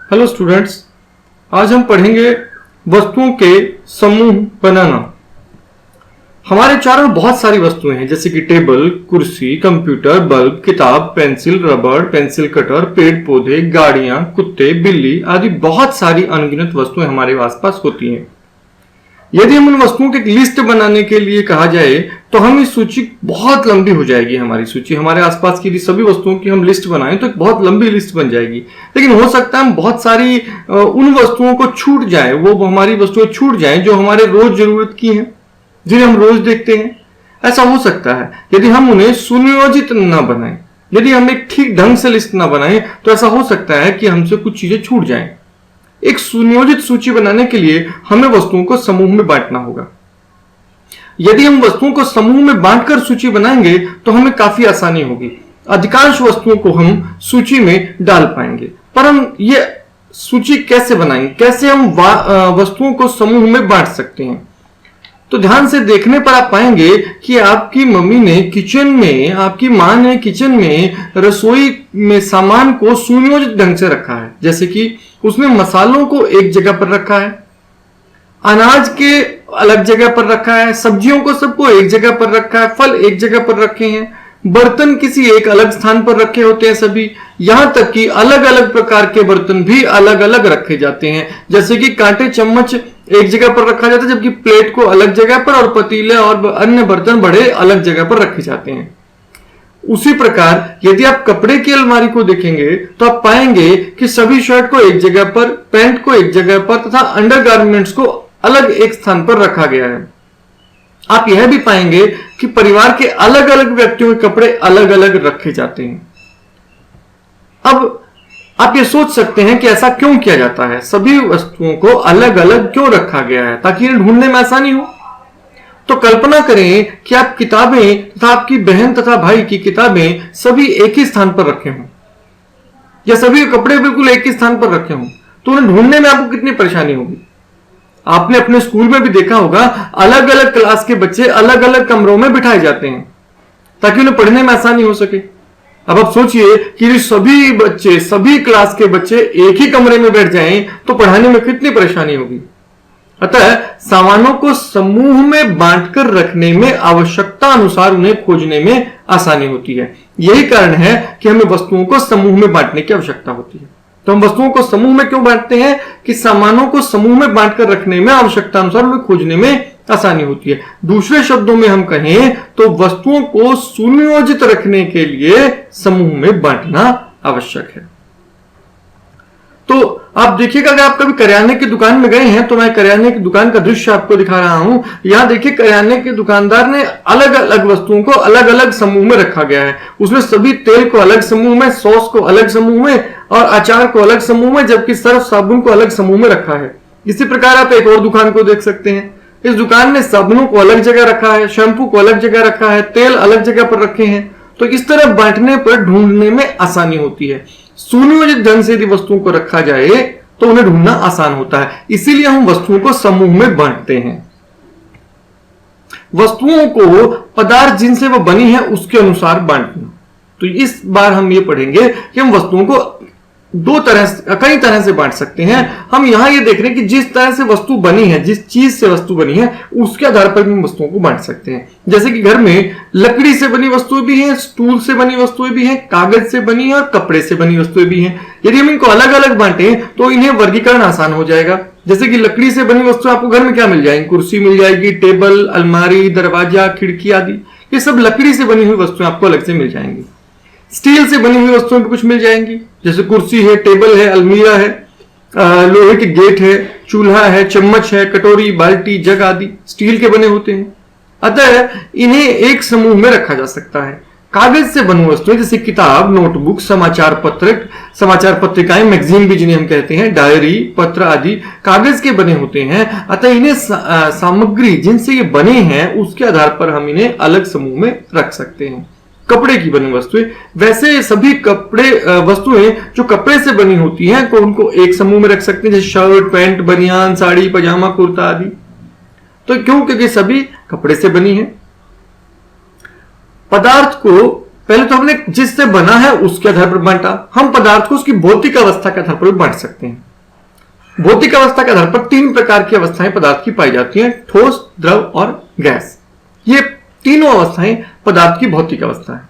Hello students, आज हम पढ़ेंगे वस्तुओं के समूह बनाना। हमारे चारों बहुत सारी वस्तुएं हैं, जैसे कि टेबल, कुर्सी, कंप्यूटर, बल्ब, किताब, पेंसिल, रबड़, पेंसिल कटर, पेड़ पौधे, गाड़ियां, कुत्ते, बिल्ली आदि बहुत सारी अनगिनत वस्तुएं हमारे आसपास होती हैं। यदि हम उन वस्तुओं की एक लिस्ट बनाने के लिए कहा जाए तो हम इस सूची बहुत लंबी हो जाएगी। हमारी सूची, हमारे आसपास की सभी वस्तुओं की हम लिस्ट बनाएं तो एक बहुत लंबी लिस्ट बन जाएगी। लेकिन हो सकता है हम बहुत सारी उन वस्तुओं को छूट जाए, वो हमारी वस्तुएं छूट जाएं जो हमारे रोज जरूरत की हैं, जिन्हें हम रोज देखते हैं। ऐसा हो सकता है यदि हम उन्हें सुनियोजित न बनाएं, यदि हम एक ठीक ढंग से लिस्ट न बनाएं तो ऐसा हो सकता है कि हमसे कुछ चीजें छूट जाएं। एक सुनियोजित सूची बनाने के लिए हमें वस्तुओं को समूह में बांटना होगा। यदि हम वस्तुओं को समूह में बांटकर सूची बनाएंगे तो हमें काफी आसानी होगी। अधिकांश वस्तुओं को हम सूची में डाल पाएंगे। पर हम ये सूची कैसे बनाएंगे, कैसे हम वस्तुओं को समूह में बांट सकते हैं? तो ध्यान से देखने पर आप पाएंगे कि आपकी मम्मी ने किचन में, आपकी मां ने किचन में रसोई में सामान को सुनियोजित ढंग से रखा है। जैसे कि उसने मसालों को एक जगह पर रखा है, अनाज के अलग जगह पर रखा है, सब्जियों को सबको एक जगह पर रखा है, फल एक जगह पर रखे हैं, बर्तन किसी एक अलग स्थान पर रखे होते हैं सभी। यहां तक कि अलग अलग प्रकार के बर्तन भी अलग अलग रखे जाते हैं। जैसे कि कांटे चम्मच एक जगह पर रखा जाता है, जबकि प्लेट को अलग जगह पर और पतीले और अन्य बर्तन बड़े अलग जगह पर रखे जाते हैं। उसी प्रकार यदि आप कपड़े की अलमारी को देखेंगे तो आप पाएंगे कि सभी शर्ट को एक जगह पर, पैंट को एक जगह पर तथा अंडरगारमेंट्स को अलग एक स्थान पर रखा गया है। आप यह भी पाएंगे कि परिवार के अलग अलग व्यक्तियों के कपड़े अलग अलग रखे जाते हैं। अब आप ये सोच सकते हैं कि ऐसा क्यों किया जाता है, सभी वस्तुओं को अलग अलग क्यों रखा गया है, ताकि इन्हें ढूंढने में आसानी हो। तो कल्पना करें कि आप किताबें तथा आपकी बहन तथा भाई की किताबें सभी एक ही स्थान पर रखे हों, या सभी कपड़े बिल्कुल एक ही स्थान पर रखे हों, तो उन्हें ढूंढने में आपको कितनी परेशानी होगी। आपने अपने स्कूल में भी देखा होगा, अलग अलग क्लास के बच्चे अलग अलग कमरों में बिठाए जाते हैं ताकि उन्हें पढ़ने में आसानी हो सके। अब आप सोचिए कि सभी बच्चे, सभी क्लास के बच्चे एक ही कमरे में बैठ जाएं तो पढ़ाने में कितनी परेशानी होगी। अतः सामानों को समूह में बांटकर रखने में आवश्यकता अनुसार उन्हें खोजने में आसानी होती है। यही कारण है कि हमें वस्तुओं को समूह में बांटने की आवश्यकता होती है। तो हम वस्तुओं को समूह में क्यों बांटते हैं? कि सामानों को समूह में बांटकर रखने में आवश्यकता अनुसार उन्हें खोजने में आसानी होती है। दूसरे शब्दों में हम कहें तो वस्तुओं को सुनियोजित रखने के लिए समूह में बांटना आवश्यक है। तो आप देखिएगा, अगर आप कभी करियाने की दुकान में गए हैं तो मैं करियाने की दुकान का दृश्य आपको दिखा रहा हूं। यहां देखिए, करियाने के दुकानदार ने अलग अलग वस्तुओं को अलग अलग समूह में रखा गया है। उसमें सभी तेल को अलग समूह में, सॉस को अलग समूह में और अचार को अलग समूह में, जबकि सर्फ साबुन को अलग समूह में रखा है। इसी प्रकार आप एक और दुकान को देख सकते हैं। इस दुकान ने साबुनों को अलग जगह रखा है, शैम्पू को अलग जगह रखा है, तेल अलग जगह पर रखे हैं। तो इस तरह बांटने पर ढूंढने में आसानी होती है। सुनियोजित ढंग से यदि वस्तुओं को रखा जाए तो उन्हें ढूंढना आसान होता है। इसीलिए हम वस्तुओं को समूह में बांटते हैं। वस्तुओं को पदार्थ जिनसे वह बनी है उसके अनुसार बांटना। तो इस बार हम ये पढ़ेंगे कि हम वस्तुओं को कई तरह से बांट सकते हैं। हम यहां ये देख रहे हैं कि जिस तरह से वस्तु बनी है, जिस चीज से वस्तु बनी है, उसके आधार पर हम वस्तुओं को बांट सकते हैं। जैसे कि घर में लकड़ी से बनी वस्तुएं भी हैं, स्टूल से बनी वस्तुएं भी हैं, कागज से बनी और कपड़े से बनी वस्तुएं भी हैं। यदि हम इनको अलग अलग बांटे तो इन्हें वर्गीकरण आसान हो जाएगा। जैसे कि लकड़ी से बनी वस्तु आपको घर में क्या मिल जाएंगी? कुर्सी मिल जाएगी, टेबल, अलमारी, दरवाजा, खिड़की आदि। ये सब लकड़ी से बनी हुई वस्तुएं आपको अलग से मिल जाएंगी। स्टील से बनी हुई वस्तुएं भी कुछ मिल जाएंगी, जैसे कुर्सी है, टेबल है, अलमीरा है, लोहे के गेट है, चूल्हा है, चम्मच है, कटोरी, बाल्टी, जग आदि स्टील के बने होते हैं। अतः इन्हें एक समूह में रखा जा सकता है। कागज से बनी वस्तुएं जैसे किताब, नोटबुक, समाचार पत्रिकाएं, मैगजीन भी जिन्हें हम कहते हैं, डायरी, पत्र आदि कागज के बने होते हैं। अतः इन्हें सामग्री जिनसे ये बने हैं उसके आधार पर हम इन्हें अलग समूह में रख सकते हैं। कपड़े की बनी वस्तुएं, वैसे सभी वस्तुएं जो कपड़े से बनी होती हैं तो उनको एक समूह में रख सकते हैं, जैसे शर्ट, पैंट, बनियान, साड़ी, पजामा, कुर्ता आदि। तो क्यों? क्योंकि सभी कपड़े से बनी है। पदार्थ को पहले तो हमने जिससे बना है उसके आधार पर बांटा। हम पदार्थ को उसकी भौतिक अवस्था के आधार पर बांट सकते हैं। भौतिक अवस्था के आधार पर 3 प्रकार की अवस्थाएं पदार्थ की पाई जाती हैं, ठोस, द्रव और गैस। ये तीनों अवस्थाएं पदार्थ की भौतिक अवस्था है।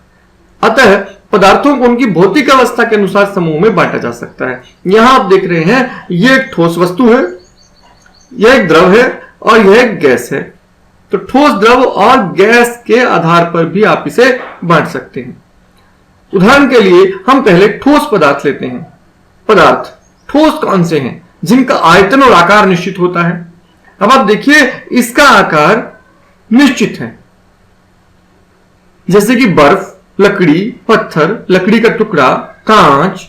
अतः पदार्थों को उनकी भौतिक अवस्था के अनुसार समूह में बांटा जा सकता है। यहां आप देख रहे हैं, ये एक ठोस वस्तु है, यह एक द्रव है और यह एक गैस है। तो ठोस, द्रव और गैस के आधार पर भी आप इसे बांट सकते हैं। उदाहरण के लिए हम पहले ठोस पदार्थ लेते हैं। पदार्थ ठोस कौन से हैं? जिनका आयतन और आकार निश्चित होता है। अब आप देखिए, इसका आकार निश्चित है, जैसे कि बर्फ, लकड़ी, पत्थर, लकड़ी का टुकड़ा, कांच,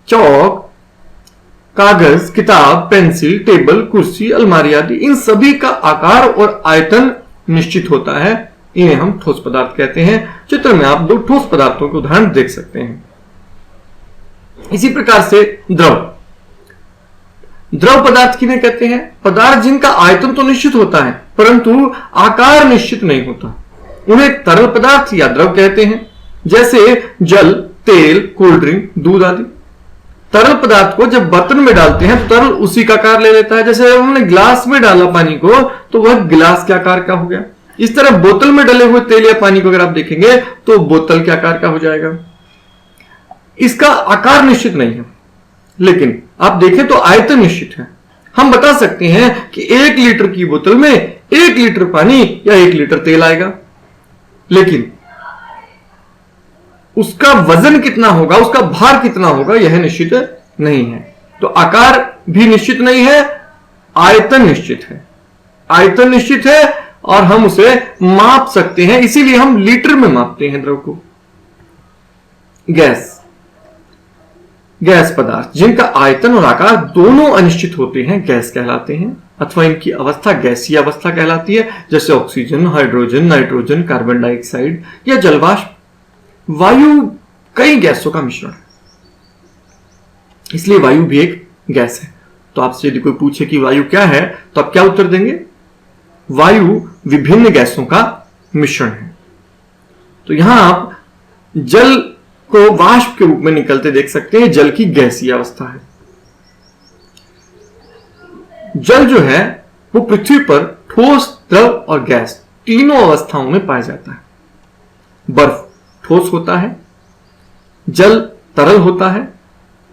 चौक, कागज, किताब, पेंसिल, टेबल, कुर्सी, अलमारी आदि, इन सभी का आकार और आयतन निश्चित होता है। इन्हें हम ठोस पदार्थ कहते हैं। चित्र में आप 2 ठोस पदार्थों के उदाहरण देख सकते हैं। इसी प्रकार से द्रव पदार्थ किन्हें कहते हैं? पदार्थ जिनका आयतन तो निश्चित होता है परंतु आकार निश्चित नहीं होता, उन्हें तरल पदार्थ या द्रव कहते हैं। जैसे जल, तेल, कोल्ड ड्रिंक, दूध आदि। तरल पदार्थ को जब बर्तन में डालते हैं तो तरल उसी का आकार ले लेता है। जैसे जब हमने ग्लास में डाला पानी को तो वह गिलास के आकार का हो गया। इस तरह बोतल में डले हुए तेल या पानी को अगर आप देखेंगे तो बोतल के आकार का हो जाएगा। इसका आकार निश्चित नहीं है, लेकिन आप देखें तो आयतन निश्चित है। हम बता सकते हैं कि 1 लीटर की बोतल में 1 लीटर पानी या 1 लीटर तेल आएगा, लेकिन उसका वजन कितना होगा, उसका भार कितना होगा, यह निश्चित नहीं है। तो आकार भी निश्चित नहीं है, आयतन निश्चित है। आयतन निश्चित है और हम उसे माप सकते हैं, इसीलिए हम लीटर में मापते हैं द्रव को। गैस पदार्थ जिनका आयतन और आकार दोनों अनिश्चित होते हैं गैस कहलाते हैं, अथवा इनकी अवस्था गैसीय अवस्था कहलाती है। जैसे oxygen, hydrogen, nitrogen, carbon dioxide या जलवाष्प। वायु कई गैसों का मिश्रण है, इसलिए वायु भी एक गैस है। तो आपसे यदि कोई पूछे कि वायु क्या है तो आप क्या उत्तर देंगे? वायु विभिन्न गैसों का मिश्रण है। तो यहां आप जल को वाष्प के रूप में निकलते देख सकते हैं। जल की गैसीय अवस्था है। जल जो है वो पृथ्वी पर ठोस, द्रव और गैस तीनों अवस्थाओं में पाया जाता है। बर्फ ठोस होता है, जल तरल होता है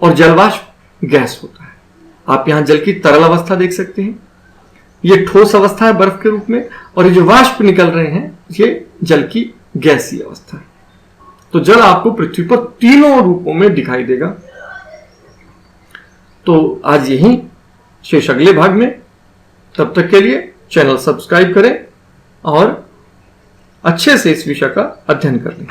और जलवाष्प गैस होता है। आप यहां जल की तरल अवस्था देख सकते हैं, यह ठोस अवस्था है बर्फ के रूप में, और ये जो वाष्प निकल रहे हैं ये जल की गैसीय अवस्था है। तो जल आपको पृथ्वी पर तीनों रूपों में दिखाई देगा। तो आज यही, शेष अगले भाग में। तब तक के लिए चैनल सब्सक्राइब करें और अच्छे से इस विषय का अध्ययन कर लें।